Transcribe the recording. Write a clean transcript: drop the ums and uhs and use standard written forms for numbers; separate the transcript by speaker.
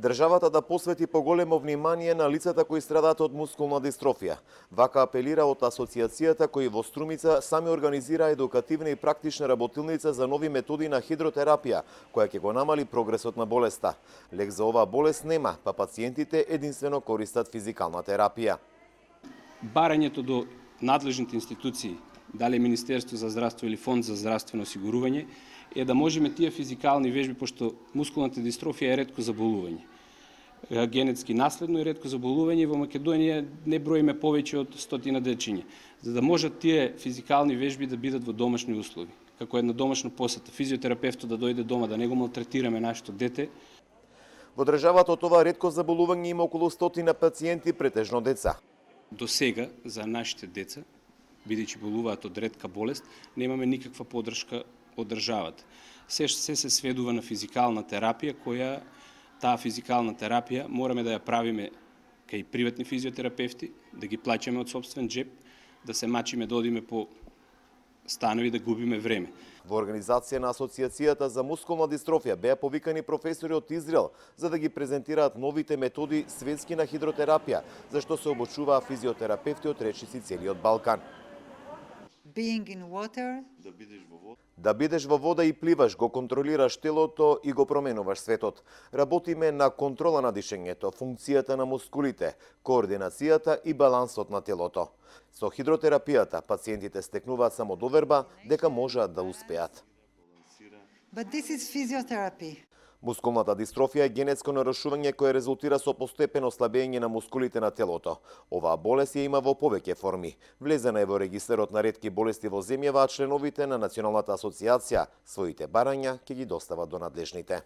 Speaker 1: Државата да посвети поголемо внимание на лицата кои страдаат од мускулна дистрофија. Вака апелира од асоциацијата кои во Струмица сами организира едукативна и практична работилница за нови методи на хидротерапија, која ќе го намали прогресот на болеста. Лек за оваа болест нема, па пациентите единствено користат физикална терапија.
Speaker 2: Барањето до надлежните институции, дали Министерство за здравство или Фонд за здравствено осигурување, е да можеме тие физикални вежби, пошто мускулната дистрофија е ретко заболување. Генетски наследно е ретко заболување, во Македонија не броиме повеќе од 100 дечиња. За да можат тие физикални вежби да бидат во домашни услови, како една домашна посета, физиотерапевтот да дојде дома, да не го малтретираме нашето дете.
Speaker 1: Во државата од ова ретко заболување има околу 100 пациенти, претежно деца.
Speaker 2: До сега за нашите деца, бидејќи болуваат од ретка болест, немаме никаква поддршка од државата. Се се сведува на физикална терапија, која таа физикална терапија мораме да ја правиме кај приватни физиотерапевти, да ги плаќаме од сопствен джеп, да се мачиме да одиме по станови, да губиме време.
Speaker 1: Во организација на Асоциацијата за мускулна дистрофија беа повикани професори од Израел за да ги презентираат новите методи светски на хидротерапија, за што се обучуваа физиотерапевти од речиси целиот Балкан. Да бидеш во вода и пливаш, го контролираш телото и го променуваш светот. Работиме на контрола на дишењето, функцијата на мускулите, координацијата и балансот на телото. Со хидротерапијата пациентите стекнуваат самодоверба дека можат да успеат. Мускулната дистрофија е генетско нарушување кое резултира со постепено слабење на мускулите на телото. Оваа болест ја има во повеќе форми. Влезена е во регистарот на ретки болести во земјава, а членовите на Националната асоциација своите барања ќе ги достават до надлежните.